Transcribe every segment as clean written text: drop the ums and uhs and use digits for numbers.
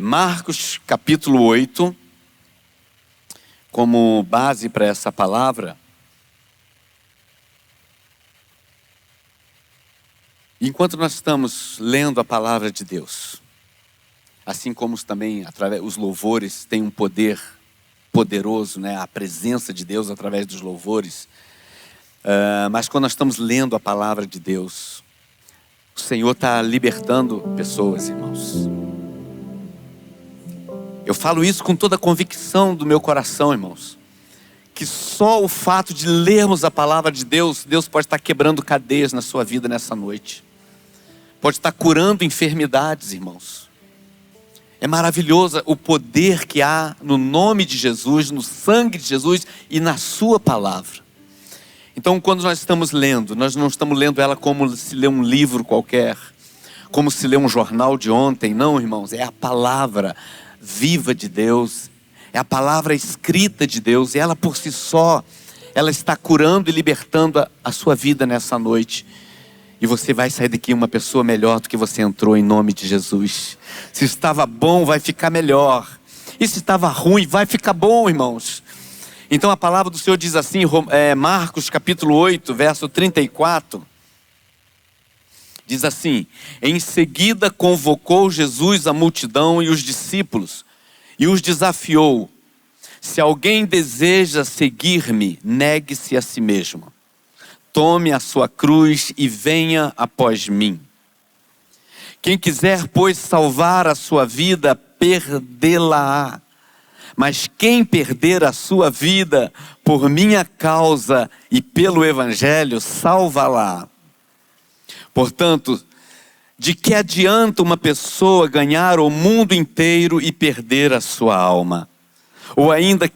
Marcos capítulo 8, como base para essa palavra. Enquanto nós estamos lendo a palavra de Deus, assim como também os louvores têm um poder poderoso, né? A presença de Deus através dos louvores. Mas quando nós estamos lendo a palavra de Deus, o Senhor está libertando pessoas, irmãos. Eu falo isso com toda a convicção do meu coração, irmãos. Que só o fato de lermos a palavra de Deus, Deus pode estar quebrando cadeias na sua vida nessa noite. Pode estar curando enfermidades, irmãos. É maravilhoso o poder que há no nome de Jesus, no sangue de Jesus e na sua palavra. Então, quando nós estamos lendo, nós não estamos lendo ela como se lê um livro qualquer, como se lê um jornal de ontem. Não, irmãos, é a palavra viva de Deus, é a palavra escrita de Deus, e ela por si só, ela está curando e libertando a sua vida nessa noite. E você vai sair daqui uma pessoa melhor do que você entrou, em nome de Jesus. Se estava bom, vai ficar melhor. E se estava ruim, vai ficar bom, irmãos. Então a palavra do Senhor diz assim, Marcos capítulo 8, verso 34. Diz assim: em seguida convocou Jesus a multidão e os discípulos, e os desafiou: se alguém deseja seguir-me, negue-se a si mesmo. Tome a sua cruz e venha após mim. Quem quiser, pois, salvar a sua vida, perdê-la-á. Mas quem perder a sua vida por minha causa e pelo Evangelho, salva-la. Portanto, de que adianta uma pessoa ganhar o mundo inteiro e perder a sua alma? Ou ainda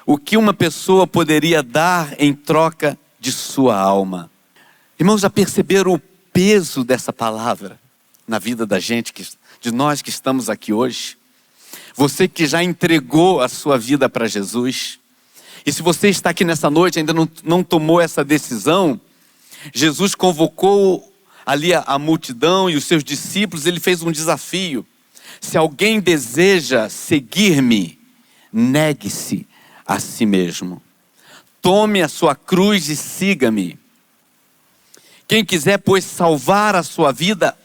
o que uma pessoa poderia dar em troca de sua alma? Irmãos, já perceberam o peso dessa palavra na vida da gente, de nós que estamos aqui hoje? Você que já entregou a sua vida para Jesus. E se você está aqui nessa noite e ainda não tomou essa decisão, Jesus convocou ali a multidão e os seus discípulos. Ele fez um desafio: se alguém deseja seguir-me, negue-se a si mesmo. Tome a sua cruz e siga-me. Quem quiser, pois, salvar a sua vida,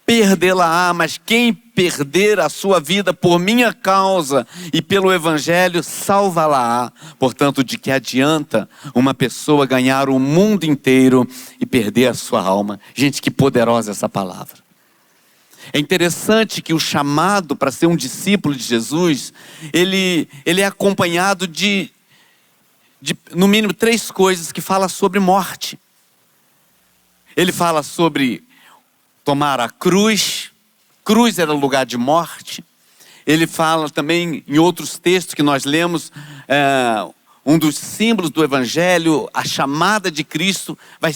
perdê-la-á, mas quem perder a sua vida por minha causa e pelo Evangelho, salva-la-á. Portanto, de que adianta uma pessoa ganhar o mundo inteiro e perder a sua alma? Gente, que poderosa essa palavra. É interessante que o chamado para ser um discípulo de Jesus, ele é acompanhado de no mínimo 3 coisas que fala sobre morte. Ele fala sobre tomar a cruz. Cruz era lugar de morte. Ele fala também em outros textos que nós lemos, um dos símbolos do Evangelho, a chamada de Cristo vai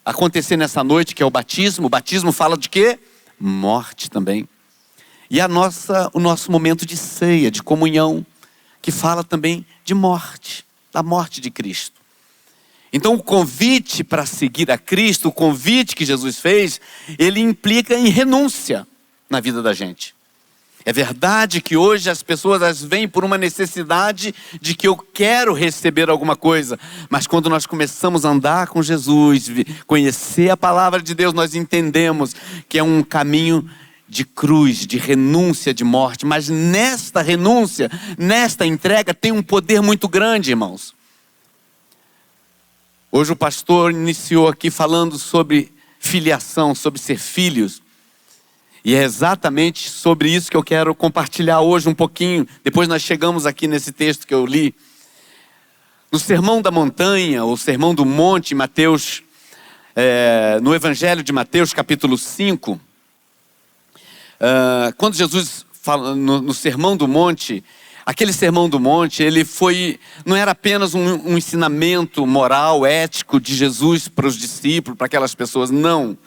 acontecer nessa noite, que é o batismo. O batismo fala de quê? Morte também. E o nosso momento de ceia, de comunhão, que fala também de morte, da morte de Cristo. Então o convite para seguir a Cristo, o convite que Jesus fez, ele implica em renúncia na vida da gente. É verdade que hoje as pessoas vêm por uma necessidade de que eu quero receber alguma coisa. Mas quando nós começamos a andar com Jesus, conhecer a palavra de Deus, nós entendemos que é um caminho de cruz, de renúncia, de morte. Mas nesta renúncia, nesta entrega, tem um poder muito grande, irmãos. Hoje o pastor iniciou aqui falando sobre filiação, sobre ser filhos. E é exatamente sobre isso que eu quero compartilhar hoje um pouquinho. Depois nós chegamos aqui nesse texto que eu li. No Sermão da Montanha, ou Sermão do Monte, Mateus, no Evangelho de Mateus, capítulo 5. Quando Jesus fala no Sermão do Monte, aquele Sermão do Monte, não era apenas um ensinamento moral, ético de Jesus para os discípulos, para aquelas pessoas, não.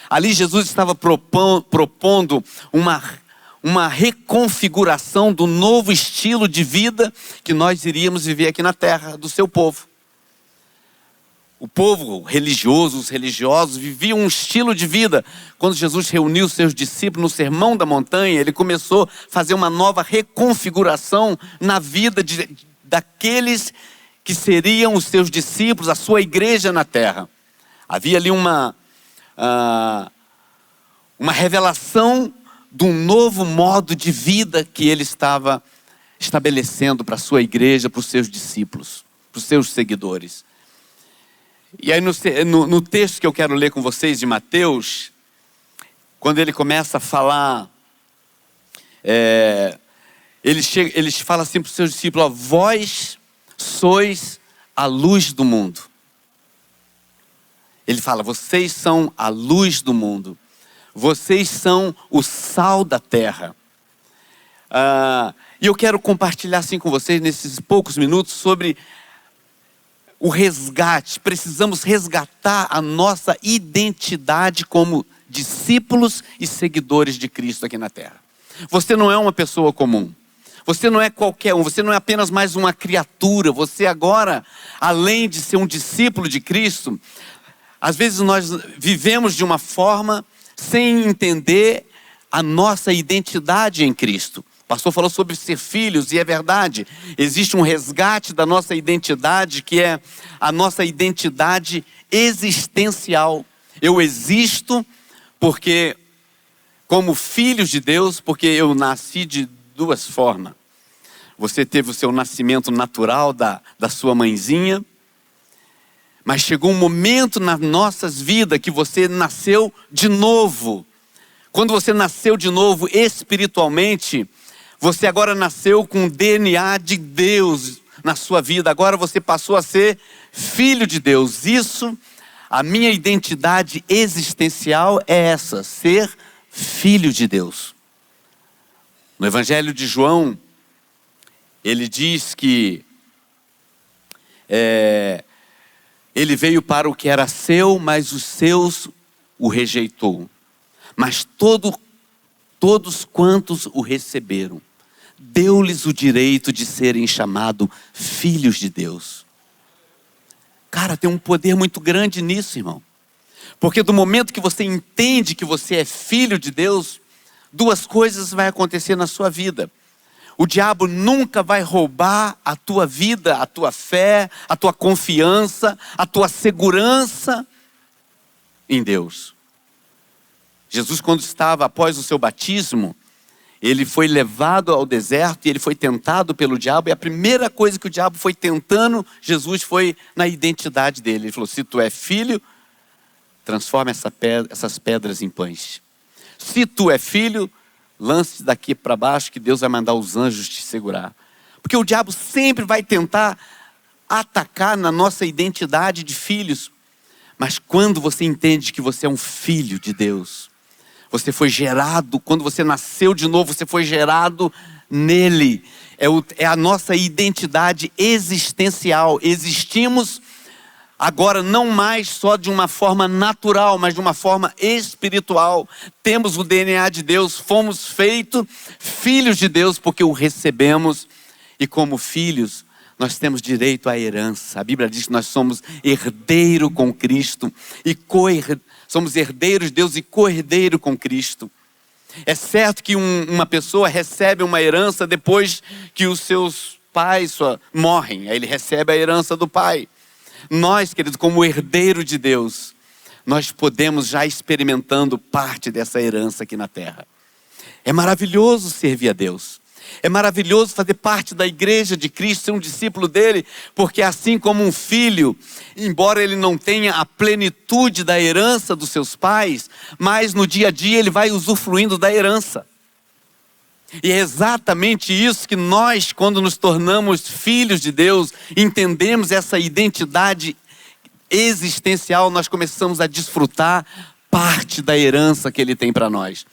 Ali Jesus estava propondo uma reconfiguração do novo estilo de vida que nós iríamos viver aqui na terra, do seu povo. O povo religioso, os religiosos, viviam um estilo de vida. Quando Jesus reuniu seus discípulos no Sermão da Montanha, ele começou a fazer uma nova reconfiguração na vida daqueles que seriam os seus discípulos, a sua igreja na terra. Havia ali uma revelação de um novo modo de vida que ele estava estabelecendo para a sua igreja, para os seus discípulos, para os seus seguidores. E aí no texto que eu quero ler com vocês de Mateus, quando ele começa a falar, ele fala assim para os seus discípulos: ó, vós sois a luz do mundo. Ele fala: vocês são a luz do mundo. Vocês são o sal da terra. E eu quero compartilhar assim com vocês, nesses poucos minutos, sobre o resgate. Precisamos resgatar a nossa identidade como discípulos e seguidores de Cristo aqui na terra. Você não é uma pessoa comum. Você não é qualquer um. Você não é apenas mais uma criatura. Você agora, além de ser um discípulo de Cristo, às vezes nós vivemos de uma forma sem entender a nossa identidade em Cristo. O pastor falou sobre ser filhos, e é verdade. Existe um resgate da nossa identidade, que é a nossa identidade existencial. Eu existo porque, como filhos de Deus, porque eu nasci de duas formas. Você teve o seu nascimento natural da sua mãezinha, mas chegou um momento nas nossas vidas que você nasceu de novo. Quando você nasceu de novo espiritualmente, você agora nasceu com o DNA de Deus na sua vida. Agora você passou a ser filho de Deus. Isso, a minha identidade existencial é essa: ser filho de Deus. No Evangelho de João, ele diz que ele veio para o que era seu, mas os seus o rejeitou. Mas todos quantos o receberam, deu-lhes o direito de serem chamados filhos de Deus. Cara, tem um poder muito grande nisso, irmão. Porque do momento que você entende que você é filho de Deus, duas coisas vão acontecer na sua vida. O diabo nunca vai roubar a tua vida, a tua fé, a tua confiança, a tua segurança em Deus. Jesus, quando estava após o seu batismo, ele foi levado ao deserto e ele foi tentado pelo diabo. E a primeira coisa que o diabo foi tentando Jesus foi na identidade dele. Ele falou: se tu é filho, transforma essas pedras em pães. Se tu é filho, lance daqui para baixo que Deus vai mandar os anjos te segurar. Porque o diabo sempre vai tentar atacar na nossa identidade de filhos. Mas quando você entende que você é um filho de Deus, você foi gerado, quando você nasceu de novo, você foi gerado nele. É a nossa identidade existencial. Existimos agora não mais só de uma forma natural, mas de uma forma espiritual. Temos o DNA de Deus, fomos feitos filhos de Deus porque o recebemos. E como filhos, nós temos direito à herança. A Bíblia diz que nós somos herdeiro com Cristo e somos herdeiros de Deus e co-herdeiro com Cristo. É certo que uma pessoa recebe uma herança depois que os seus pais morrem. Aí ele recebe a herança do pai. Nós, queridos, como herdeiro de Deus, nós podemos já experimentando parte dessa herança aqui na terra. É maravilhoso servir a Deus. É maravilhoso fazer parte da igreja de Cristo, ser um discípulo dele, porque assim como um filho, embora ele não tenha a plenitude da herança dos seus pais, mas no dia a dia ele vai usufruindo da herança. E é exatamente isso que nós, quando nos tornamos filhos de Deus, entendemos essa identidade existencial, nós começamos a desfrutar parte da herança que ele tem para nós.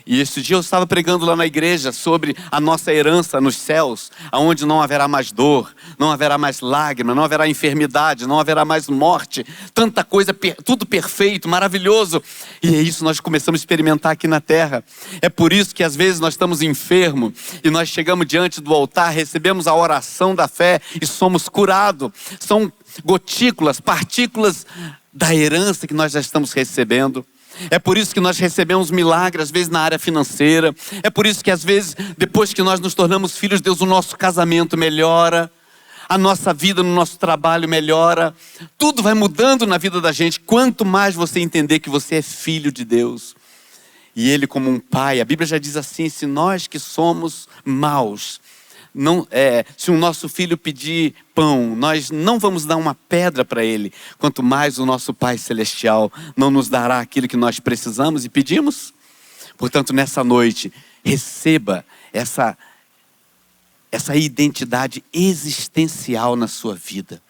E esse dia eu estava pregando lá na igreja sobre a nossa herança nos céus, aonde não haverá mais dor, não haverá mais lágrima, não haverá enfermidade, não haverá mais morte, tanta coisa, tudo perfeito, maravilhoso. E é isso que nós começamos a experimentar aqui na terra. É por isso que às vezes nós estamos enfermos e nós chegamos diante do altar, recebemos a oração da fé e somos curados. São gotículas, partículas da herança que nós já estamos recebendo. É por isso que nós recebemos milagres, às vezes na área financeira. É por isso que às vezes, depois que nós nos tornamos filhos de Deus, o nosso casamento melhora, a nossa vida no nosso trabalho melhora. Tudo vai mudando na vida da gente. Quanto mais você entender que você é filho de Deus, e Ele como um pai, a Bíblia já diz assim, se nós que somos maus, se o nosso filho pedir pão, nós não vamos dar uma pedra para ele. Quanto mais o nosso Pai Celestial não nos dará aquilo que nós precisamos e pedimos. Portanto, nessa noite, receba essa identidade existencial na sua vida.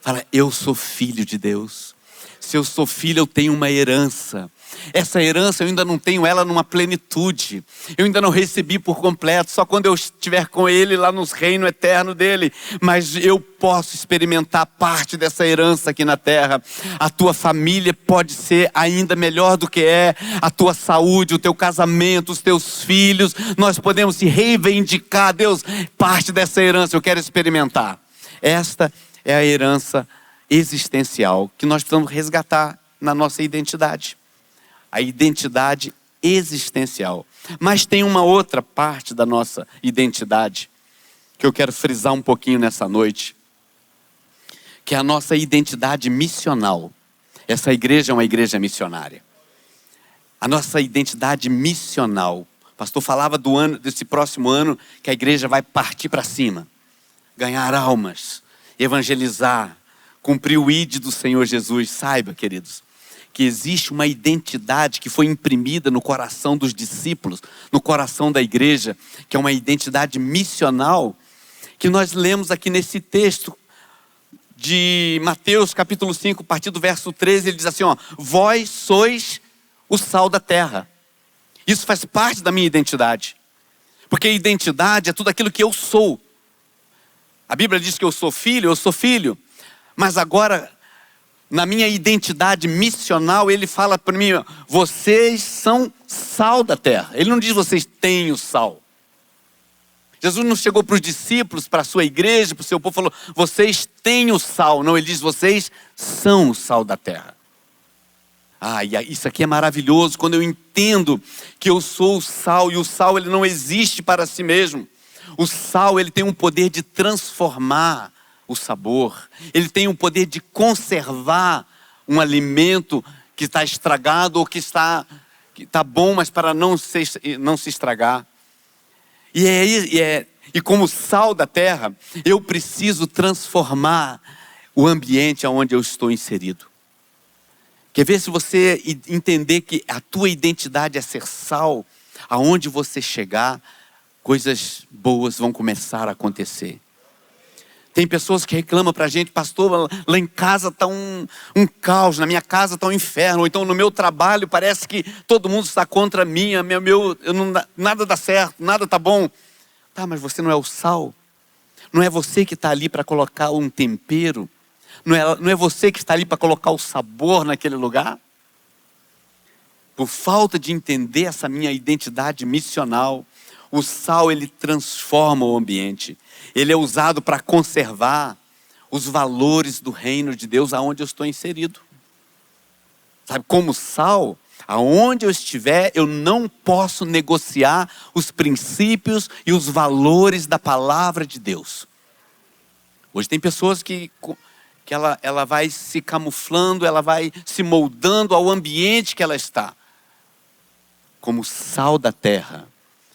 Fala, eu sou filho de Deus. Se eu sou filho, eu tenho uma herança. Essa herança eu ainda não tenho ela numa plenitude. Eu ainda não recebi por completo. Só quando eu estiver com Ele lá no reino eterno dEle. Mas eu posso experimentar parte dessa herança aqui na terra. A tua família pode ser ainda melhor do que é. A tua saúde, o teu casamento, os teus filhos. Nós podemos se reivindicar. Deus, parte dessa herança eu quero experimentar. Esta é a herança existencial que nós precisamos resgatar na nossa identidade. A identidade existencial. Mas tem uma outra parte da nossa identidade que eu quero frisar um pouquinho nessa noite, que é a nossa identidade missional. Essa igreja é uma igreja missionária. A nossa identidade missional. O pastor falava desse próximo ano que a igreja vai partir para cima, ganhar almas, evangelizar, cumprir o ID do Senhor Jesus. Saiba, queridos, que existe uma identidade que foi imprimida no coração dos discípulos, no coração da igreja, que é uma identidade missional, que nós lemos aqui nesse texto de Mateus capítulo 5, a partir do verso 13, ele diz assim, vós sois o sal da terra. Isso faz parte da minha identidade, porque a identidade é tudo aquilo que eu sou. A Bíblia diz que eu sou filho, mas agora, na minha identidade missional, ele fala para mim, vocês são sal da terra. Ele não diz vocês têm o sal. Jesus não chegou para os discípulos, para a sua igreja, para o seu povo, falou, vocês têm o sal. Não, ele diz, vocês são o sal da terra. E isso aqui é maravilhoso, quando eu entendo que eu sou o sal, e o sal ele não existe para si mesmo. O sal ele tem um poder de transformar o sabor, ele tem o poder de conservar um alimento que está estragado ou que está bom, mas para não se estragar. E como sal da terra, eu preciso transformar o ambiente onde eu estou inserido. Quer ver se você entender que a tua identidade é ser sal, aonde você chegar, coisas boas vão começar a acontecer. Tem pessoas que reclamam para a gente, pastor, lá em casa está um caos, na minha casa está um inferno, ou então no meu trabalho parece que todo mundo está contra mim, nada dá certo, nada está bom. Tá, mas você não é o sal? Não é você que está ali para colocar um tempero? Não é você que está ali para colocar o sabor naquele lugar? Por falta de entender essa minha identidade missional, o sal ele transforma o ambiente. Ele é usado para conservar os valores do reino de Deus aonde eu estou inserido. Sabe, como sal, aonde eu estiver, eu não posso negociar os princípios e os valores da palavra de Deus. Hoje tem pessoas que ela vai se camuflando, ela vai se moldando ao ambiente que ela está. Como sal da terra,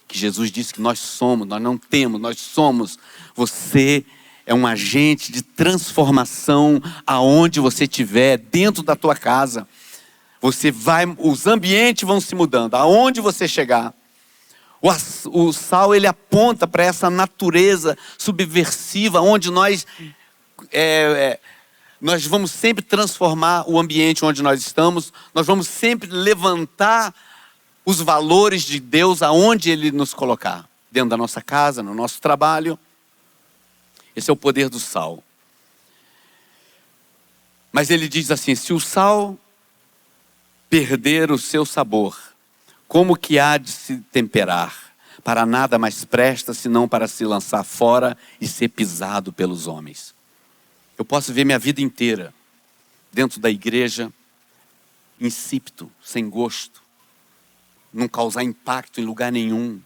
que Jesus disse que nós somos, nós não temos, nós somos. Você é um agente de transformação aonde você estiver, dentro da tua casa. Os ambientes vão se mudando, aonde você chegar. O sal ele aponta para essa natureza subversiva, onde nós vamos sempre transformar o ambiente onde nós estamos, nós vamos sempre levantar os valores de Deus aonde Ele nos colocar. Dentro da nossa casa, no nosso trabalho. Esse é o poder do sal. Mas ele diz assim, se o sal perder o seu sabor, como que há de se temperar? Para nada mais presta, senão para se lançar fora e ser pisado pelos homens. Eu posso ver minha vida inteira dentro da igreja, insípido, sem gosto, não causar impacto em lugar nenhum,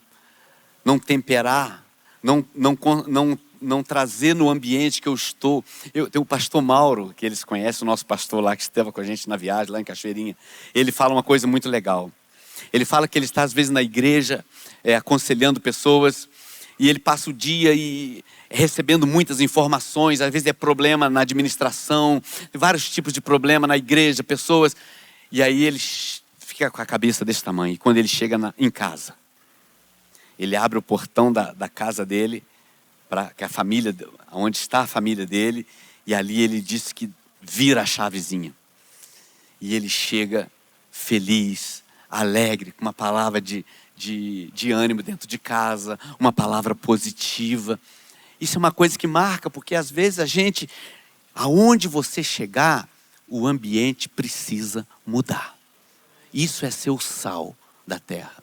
não temperar, não trazer no ambiente que eu estou. Eu tenho o pastor Mauro, que eles conhecem, o nosso pastor lá que esteve com a gente na viagem, lá em Cachoeirinha. Ele fala uma coisa muito legal. Ele fala que ele está às vezes na igreja, aconselhando pessoas, e ele passa o dia recebendo muitas informações, às vezes é problema na administração, vários tipos de problema na igreja, pessoas, e aí ele fica com a cabeça desse tamanho. E quando ele chega em casa, ele abre o portão da casa dele, para que a família, onde está a família dele, e ali ele diz que vira a chavezinha. E ele chega feliz, alegre, com uma palavra de ânimo dentro de casa, uma palavra positiva. Isso é uma coisa que marca, porque às vezes a gente, aonde você chegar, o ambiente precisa mudar. Isso é ser o sal da terra.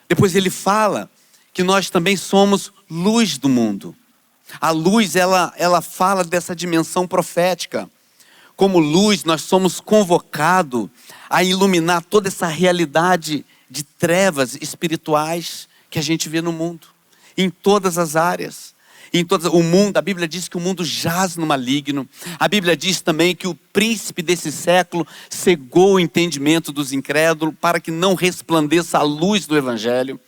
Depois ele fala que nós também somos luz do mundo. A luz, ela fala dessa dimensão profética. Como luz, nós somos convocados a iluminar toda essa realidade de trevas espirituais que a gente vê no mundo. Em todas as áreas. O mundo, a Bíblia diz que o mundo jaz no maligno. A Bíblia diz também que o príncipe desse século cegou o entendimento dos incrédulos para que não resplandeça a luz do Evangelho.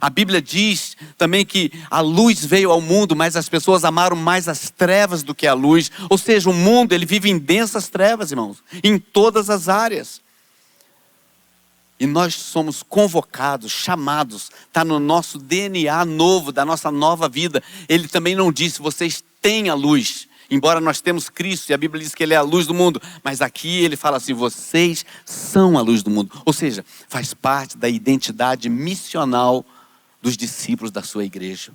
A Bíblia diz também que a luz veio ao mundo, mas as pessoas amaram mais as trevas do que a luz. Ou seja, o mundo, ele vive em densas trevas, irmãos, em todas as áreas. E nós somos convocados, chamados, está no nosso DNA novo, da nossa nova vida. Ele também não disse, vocês têm a luz, embora nós temos Cristo, e a Bíblia diz que Ele é a luz do mundo. Mas aqui ele fala assim, vocês são a luz do mundo. Ou seja, faz parte da identidade missional dos discípulos da sua igreja.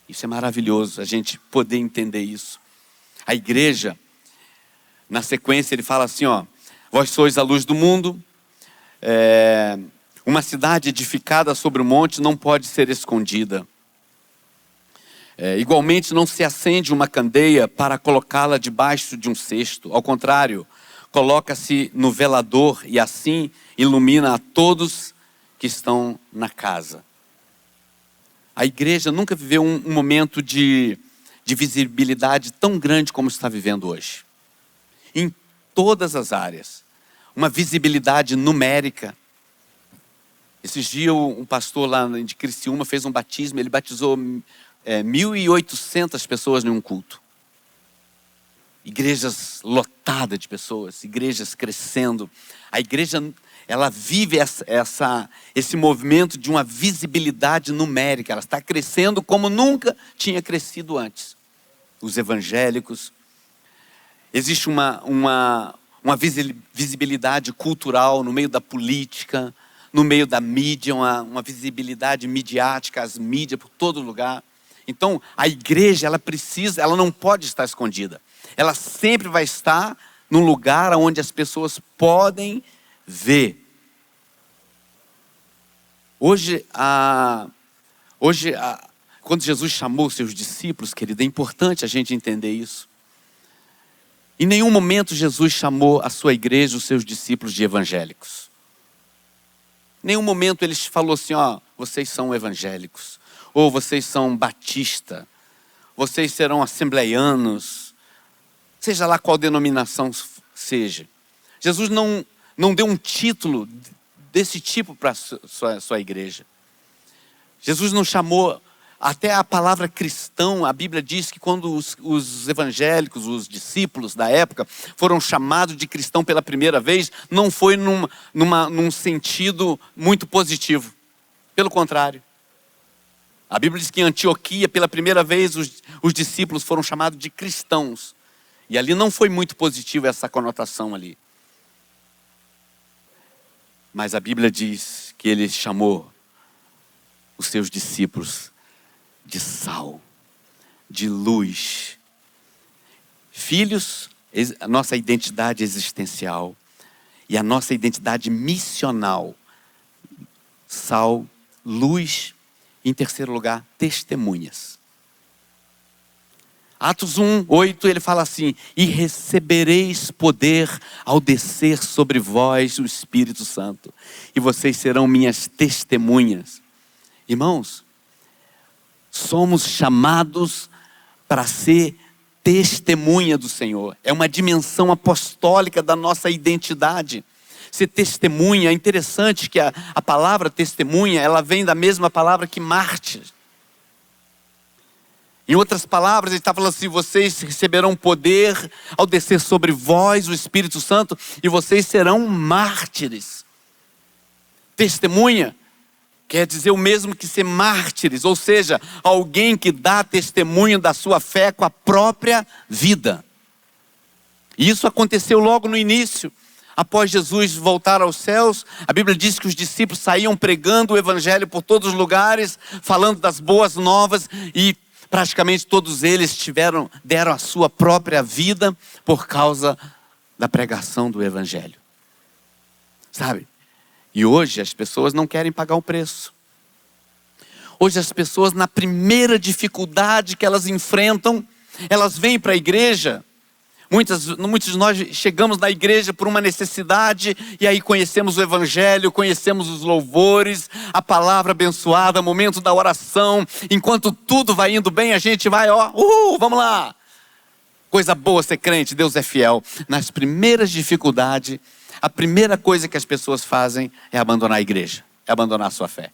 Isso é maravilhoso, a gente poder entender isso. A igreja, na sequência ele fala assim, vós sois a luz do mundo. Uma cidade edificada sobre o monte não pode ser escondida. Igualmente não se acende uma candeia para colocá-la debaixo de um cesto. Ao contrário, coloca-se no velador e assim ilumina a todos que estão na casa. A igreja nunca viveu um momento de visibilidade tão grande como está vivendo hoje. Em todas as áreas. Uma visibilidade numérica. Esses dias um pastor lá de Criciúma fez um batismo, ele batizou 1.800 pessoas em um culto. Igrejas lotadas de pessoas, igrejas crescendo. A igreja, ela vive esse movimento de uma visibilidade numérica. Ela está crescendo como nunca tinha crescido antes. Os evangélicos. Existe uma visibilidade cultural no meio da política, no meio da mídia, uma visibilidade midiática, as mídias por todo lugar. Então, a igreja, ela não pode estar escondida. Ela sempre vai estar num lugar onde as pessoas podem ver. Hoje, quando Jesus chamou os seus discípulos, querido, é importante a gente entender isso. Em nenhum momento Jesus chamou a sua igreja, os seus discípulos de evangélicos. Em nenhum momento ele falou assim, vocês são evangélicos, ou vocês são batista, vocês serão assembleianos, seja lá qual denominação seja. Jesus não deu um título desse tipo para a sua igreja. Jesus não chamou, até a palavra cristão, a Bíblia diz que quando os evangélicos, os discípulos da época, foram chamados de cristão pela primeira vez, não foi num sentido muito positivo. Pelo contrário. A Bíblia diz que em Antioquia, pela primeira vez, os discípulos foram chamados de cristãos. E ali não foi muito positivo essa conotação ali. Mas a Bíblia diz que ele chamou os seus discípulos de sal, de luz. Filhos, a nossa identidade existencial e a nossa identidade missional. Sal, luz, e em terceiro lugar, testemunhas. Atos 1:8, ele fala assim: e recebereis poder ao descer sobre vós o Espírito Santo, e vocês serão minhas testemunhas. Irmãos, somos chamados para ser testemunha do Senhor. É uma dimensão apostólica da nossa identidade. Ser testemunha, é interessante que a palavra testemunha, ela vem da mesma palavra que mártir. Em outras palavras, ele está falando assim: vocês receberão poder ao descer sobre vós o Espírito Santo, e vocês serão mártires. Testemunha quer dizer o mesmo que ser mártires, ou seja, alguém que dá testemunho da sua fé com a própria vida. E isso aconteceu logo no início. Após Jesus voltar aos céus, a Bíblia diz que os discípulos saíam pregando o Evangelho por todos os lugares, falando das boas novas, e praticamente todos eles deram a sua própria vida por causa da pregação do Evangelho. Sabe? E hoje as pessoas não querem pagar o preço. Hoje as pessoas, na primeira dificuldade que elas enfrentam, elas vêm para a igreja. Muitos de nós chegamos na igreja por uma necessidade, e aí conhecemos o Evangelho, conhecemos os louvores, a palavra abençoada, momento da oração. Enquanto tudo vai indo bem, a gente vai, vamos lá. Coisa boa ser crente, Deus é fiel. Nas primeiras dificuldades, a primeira coisa que as pessoas fazem é abandonar a igreja, é abandonar a sua fé.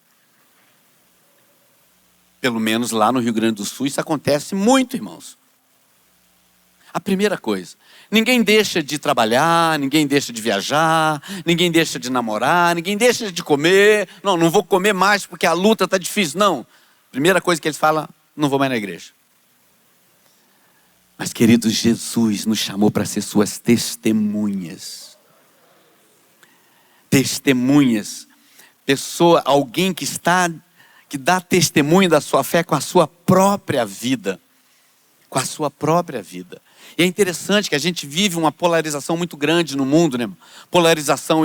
Pelo menos lá no Rio Grande do Sul isso acontece muito, irmãos. A primeira coisa, ninguém deixa de trabalhar, ninguém deixa de viajar, ninguém deixa de namorar, ninguém deixa de comer. Não vou comer mais porque a luta está difícil. Não, primeira coisa que eles falam: não vou mais na igreja. Mas queridos, Jesus nos chamou para ser suas testemunhas. Testemunhas. Pessoa, alguém que dá testemunho da sua fé com a sua própria vida. Com a sua própria vida. E é interessante que a gente vive uma polarização muito grande no mundo, né? Polarização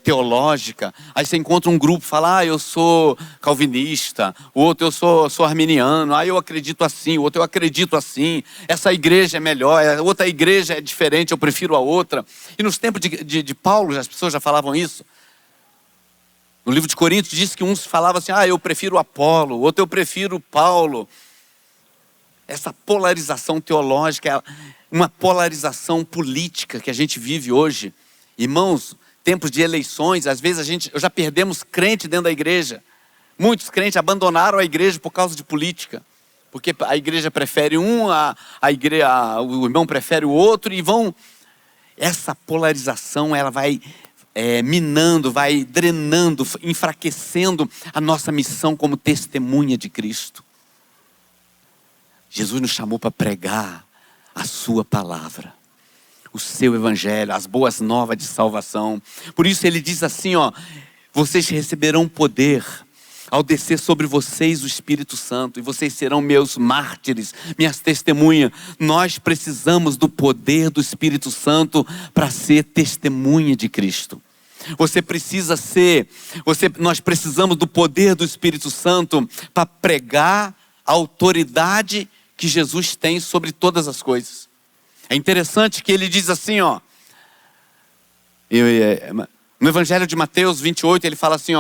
teológica. Aí você encontra um grupo e fala: eu sou calvinista. O outro: eu sou arminiano. Eu acredito assim. O outro: eu acredito assim. Essa igreja é melhor. A outra igreja é diferente. Eu prefiro a outra. E nos tempos de Paulo, as pessoas já falavam isso. No livro de Coríntios diz que uns falavam assim: eu prefiro Apolo. O outro: eu prefiro Paulo. Essa polarização teológica, uma polarização política que a gente vive hoje. Irmãos, tempos de eleições, às vezes já perdemos crente dentro da igreja. Muitos crentes abandonaram a igreja por causa de política. Porque a igreja prefere um, o irmão prefere o outro, e vão... Essa polarização, ela vai minando, vai drenando, enfraquecendo a nossa missão como testemunha de Cristo. Jesus nos chamou para pregar a sua palavra, o seu Evangelho, as boas novas de salvação. Por isso ele diz assim, vocês receberão poder ao descer sobre vocês o Espírito Santo, e vocês serão meus mártires, minhas testemunhas. Nós precisamos do poder do Espírito Santo para ser testemunha de Cristo. Nós precisamos do poder do Espírito Santo para pregar a autoridade que Jesus tem sobre todas as coisas. É interessante que ele diz assim, no Evangelho de Mateus 28, ele fala assim,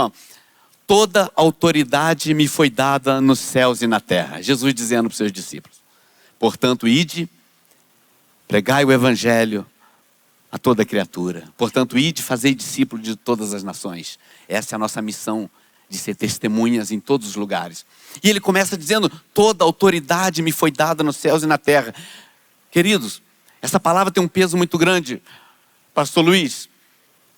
toda autoridade me foi dada nos céus e na terra. Jesus dizendo para os seus discípulos: portanto, ide, pregai o Evangelho a toda criatura. Portanto, ide, fazei discípulos de todas as nações. Essa é a nossa missão, de ser testemunhas em todos os lugares. E ele começa dizendo: toda autoridade me foi dada nos céus e na terra. Queridos, essa palavra tem um peso muito grande. Pastor Luiz,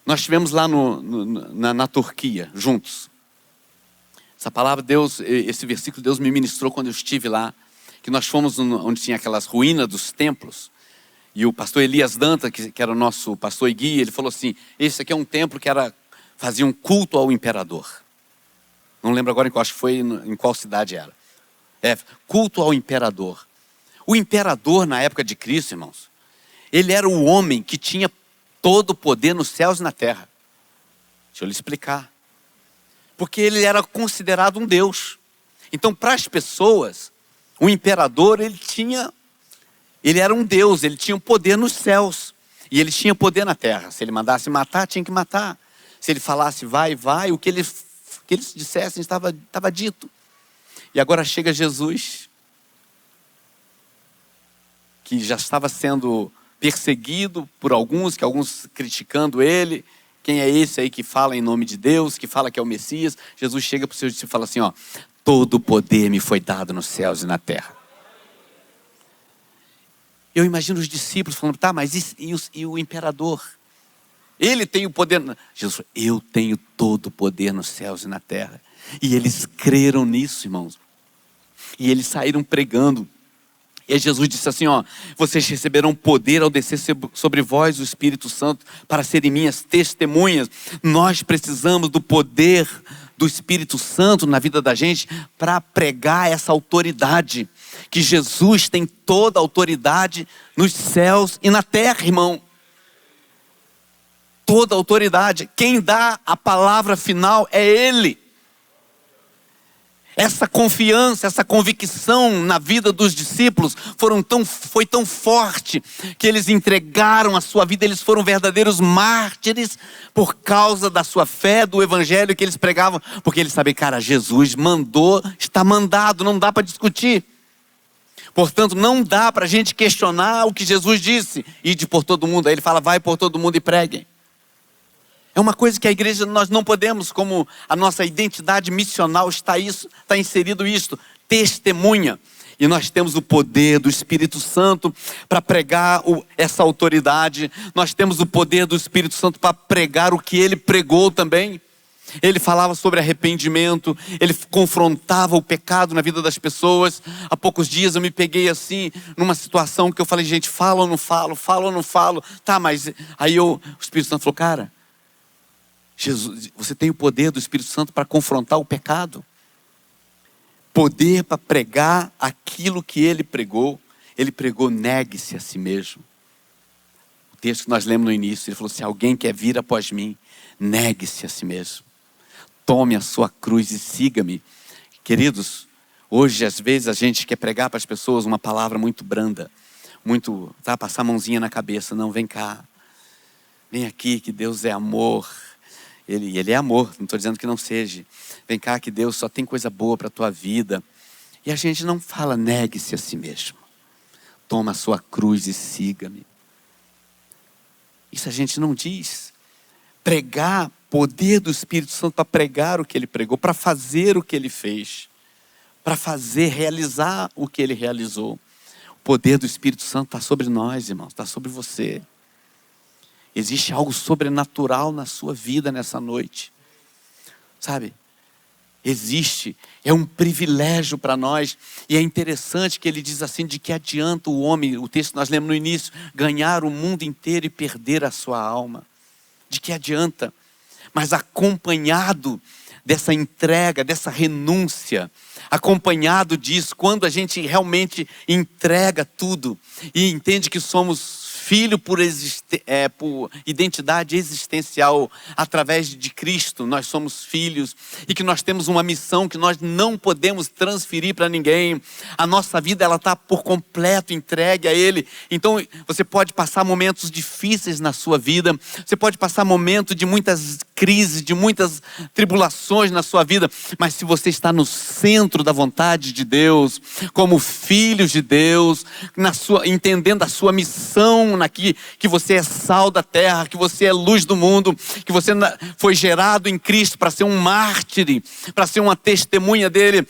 nós estivemos lá na Turquia, juntos. Essa palavra, esse versículo, Deus me ministrou quando eu estive lá. Que nós fomos onde tinha aquelas ruínas dos templos. E o pastor Elias Danta, que era o nosso pastor e guia, ele falou assim: esse aqui é um templo que faziam culto ao imperador. Não lembro agora acho que foi em qual cidade era. Culto ao imperador. O imperador na época de Cristo, irmãos, ele era o homem que tinha todo o poder nos céus e na terra. Deixa eu lhe explicar. Porque ele era considerado um Deus. Então, para as pessoas, o imperador, ele era um Deus, ele tinha um poder nos céus. E ele tinha poder na terra. Se ele mandasse matar, tinha que matar. Se ele falasse vai, vai, o que eles dissessem estava dito. E agora chega Jesus, que já estava sendo perseguido por alguns, que alguns criticando ele. Quem é esse aí que fala em nome de Deus, que fala que é o Messias? Jesus chega para os seus discípulos e fala assim, ó, todo o poder me foi dado nos céus e na terra. Eu imagino os discípulos falando, tá, mas e o imperador? Ele tem o poder. Jesus falou, eu tenho todo o poder nos céus e na terra. E eles creram nisso, irmãos. E eles saíram pregando. E aí Jesus disse assim, ó, vocês receberão poder ao descer sobre vós o Espírito Santo para serem minhas testemunhas. Nós precisamos do poder do Espírito Santo na vida da gente para pregar essa autoridade. Que Jesus tem toda a autoridade nos céus e na terra, irmão. Toda a autoridade. Quem dá a palavra final é Ele. Essa confiança, essa convicção na vida dos discípulos foi tão forte que eles entregaram a sua vida, eles foram verdadeiros mártires por causa da sua fé, do evangelho que eles pregavam, porque eles sabem, cara, Jesus mandou, está mandado, não dá para discutir. Portanto, não dá para a gente questionar o que Jesus disse, ide por todo mundo. Aí ele fala, vai por todo mundo e preguem. É uma coisa que a igreja, nós não podemos, como a nossa identidade missional está inserido isto, testemunha. E nós temos o poder do Espírito Santo para pregar essa autoridade. Nós temos o poder do Espírito Santo para pregar o que Ele pregou também. Ele falava sobre arrependimento, ele confrontava o pecado na vida das pessoas. Há poucos dias eu me peguei assim, numa situação que eu falei, gente, falo ou não falo, falo ou não falo. Tá, mas aí o Espírito Santo falou, cara, Jesus, você tem o poder do Espírito Santo para confrontar o pecado. Poder para pregar aquilo que ele pregou. Ele pregou, negue-se a si mesmo. O texto que nós lemos no início, ele falou, se alguém quer vir após mim, negue-se a si mesmo. Tome a sua cruz e siga-me. Queridos, hoje às vezes a gente quer pregar para as pessoas uma palavra muito branda. Muito, tá, passar a mãozinha na cabeça. Não, vem cá. Vem aqui que Deus é amor. Ele é amor, não estou dizendo que não seja. Vem cá que Deus só tem coisa boa para a tua vida. E a gente não fala, negue-se a si mesmo. Toma a sua cruz e siga-me. Isso a gente não diz. Pregar, poder do Espírito Santo para pregar o que ele pregou, para fazer o que ele fez. Para realizar o que ele realizou. O poder do Espírito Santo está sobre nós, irmãos, está sobre você. Existe algo sobrenatural na sua vida nessa noite. Sabe? Existe. É um privilégio para nós. E é interessante que ele diz assim, de que adianta o homem, o texto que nós lemos no início, ganhar o mundo inteiro e perder a sua alma. De que adianta? Mas acompanhado dessa entrega, dessa renúncia, acompanhado disso, quando a gente realmente entrega tudo e entende que somos filho por identidade existencial, através de Cristo, nós somos filhos, e que nós temos uma missão que nós não podemos transferir para ninguém. A nossa vida, ela está por completo entregue a Ele. Então, você pode passar momentos difíceis na sua vida, você pode passar momentos de muitas crises, de muitas tribulações na sua vida, mas se você está no centro da vontade de Deus, como filhos de Deus, entendendo a sua missão aqui, que você é sal da terra, que você é luz do mundo, que você foi gerado em Cristo para ser um mártir, para ser uma testemunha dele,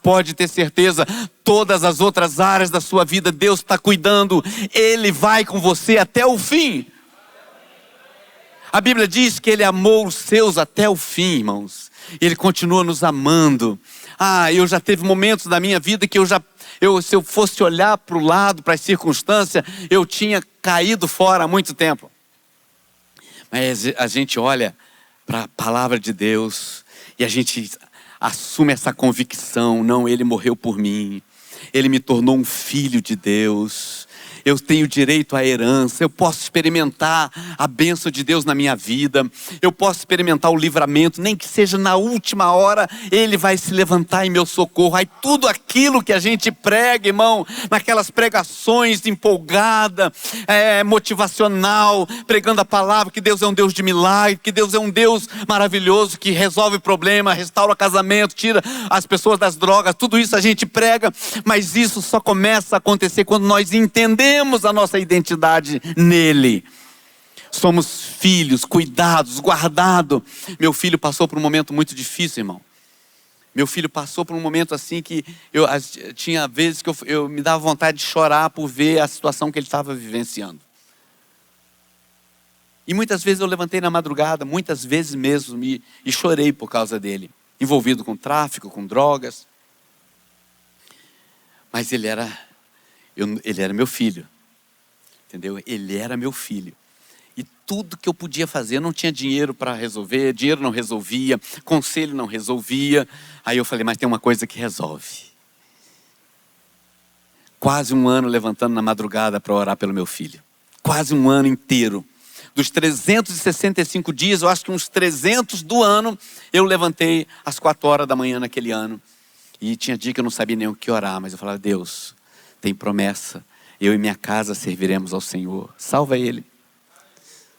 pode ter certeza, todas as outras áreas da sua vida Deus está cuidando, Ele vai com você até o fim. A Bíblia diz que Ele amou os seus até o fim, irmãos, e Ele continua nos amando. Eu já teve momentos da minha vida que se eu fosse olhar para o lado, para as circunstâncias, eu tinha caído fora há muito tempo. Mas a gente olha para a palavra de Deus e a gente assume essa convicção: não, Ele morreu por mim, Ele me tornou um filho de Deus, eu tenho direito à herança, eu posso experimentar a bênção de Deus na minha vida, eu posso experimentar o livramento, nem que seja na última hora, Ele vai se levantar em meu socorro. Aí tudo aquilo que a gente prega, irmão, naquelas pregações empolgada, motivacional, pregando a palavra, que Deus é um Deus de milagre, que Deus é um Deus maravilhoso, que resolve problema, restaura casamento, tira as pessoas das drogas, tudo isso a gente prega, mas isso só começa a acontecer quando nós entendemos a nossa identidade nele. Somos filhos, cuidados, guardados. Meu filho passou por um momento muito difícil, irmão. Meu filho passou por um momento assim que tinha vezes que eu me dava vontade de chorar por ver a situação que ele estava vivenciando. E muitas vezes eu levantei na madrugada, muitas vezes mesmo, e chorei por causa dele. Envolvido com tráfico, com drogas. Mas ele era meu filho, entendeu? Ele era meu filho. E tudo que eu podia fazer, eu não tinha dinheiro para resolver, dinheiro não resolvia, conselho não resolvia. Aí eu falei, mas tem uma coisa que resolve. Quase um ano levantando na madrugada para orar pelo meu filho. Quase um ano inteiro. Dos 365 dias, eu acho que uns 300 do ano, eu levantei às 4 horas da manhã naquele ano. E tinha dia que eu não sabia nem o que orar, mas eu falava, Deus, tem promessa, eu e minha casa serviremos ao Senhor, salva ele,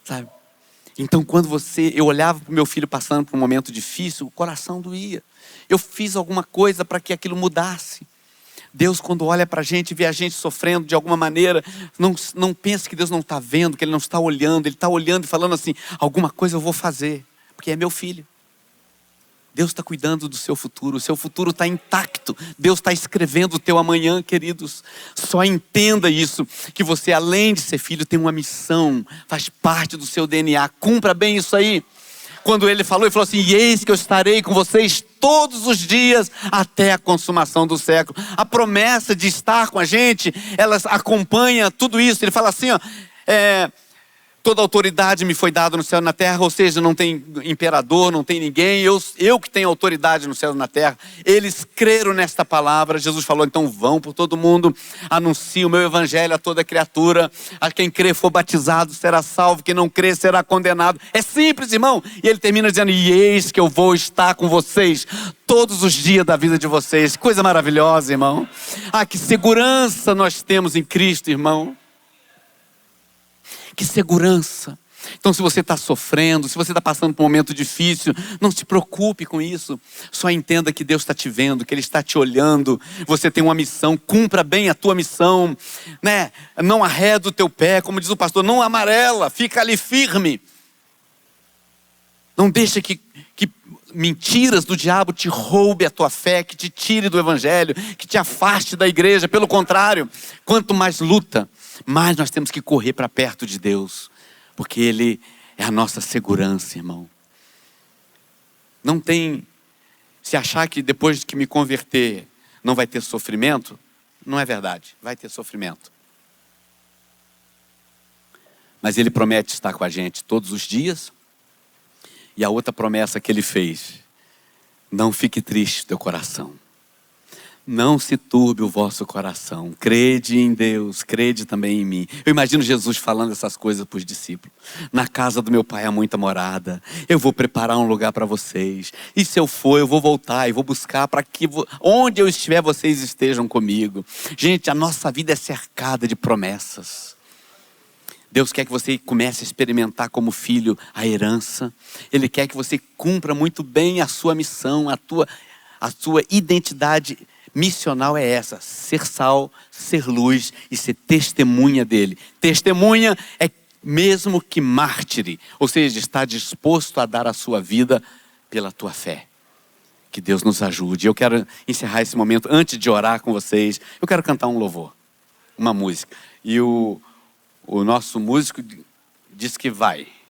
sabe? Então quando eu olhava para o meu filho passando por um momento difícil, o coração doía. Eu fiz alguma coisa para que aquilo mudasse. Deus, quando olha para a gente, vê a gente sofrendo de alguma maneira, não pense que Deus não está vendo, que Ele não está olhando. Ele está olhando e falando assim, alguma coisa eu vou fazer, porque é meu filho. Deus está cuidando do seu futuro, o seu futuro está intacto. Deus está escrevendo o teu amanhã, queridos. Só entenda isso, que você, além de ser filho, tem uma missão, faz parte do seu DNA. Cumpra bem isso aí. Quando ele falou assim, e eis que eu estarei com vocês todos os dias até a consumação do século. A promessa de estar com a gente, ela acompanha tudo isso. Ele fala assim, toda autoridade me foi dada no céu e na terra, ou seja, não tem imperador, não tem ninguém, eu que tenho autoridade no céu e na terra. Eles creram nesta palavra. Jesus falou, então vão por todo mundo, anuncie o meu evangelho a toda criatura, a quem crer for batizado será salvo, quem não crer será condenado. É simples, irmão. E ele termina dizendo, e eis que eu vou estar com vocês todos os dias da vida de vocês. Coisa maravilhosa, irmão. Que segurança nós temos em Cristo, irmão. Que segurança. Então se você está sofrendo, se você está passando por um momento difícil, não se preocupe com isso. Só entenda que Deus está te vendo, que Ele está te olhando. Você tem uma missão, cumpra bem a tua missão, né? Não arreda o teu pé, como diz o pastor, não amarela, fica ali firme. Não deixa que mentiras do diabo te roube a tua fé, que te tire do evangelho, que te afaste da igreja. Pelo contrário, quanto mais luta, mais nós temos que correr para perto de Deus, porque Ele é a nossa segurança, irmão. Não tem, se achar que depois de que me converter não vai ter sofrimento, não é verdade, vai ter sofrimento. Mas Ele promete estar com a gente todos os dias. E a outra promessa que Ele fez, não fique triste teu coração. Não se turbe o vosso coração. Crede em Deus, crede também em mim. Eu imagino Jesus falando essas coisas para os discípulos. Na casa do meu Pai há muita morada. Eu vou preparar um lugar para vocês. E se eu for, eu vou voltar e vou buscar para que onde eu estiver, vocês estejam comigo. Gente, a nossa vida é cercada de promessas. Deus quer que você comece a experimentar como filho a herança. Ele quer que você cumpra muito bem a sua missão, a sua identidade missional é essa: ser sal, ser luz e ser testemunha dele. Testemunha é mesmo que mártire, ou seja, está disposto a dar a sua vida pela tua fé. Que Deus nos ajude. Eu quero encerrar esse momento, antes de orar com vocês, eu quero cantar um louvor, uma música. E o nosso músico disse que vai.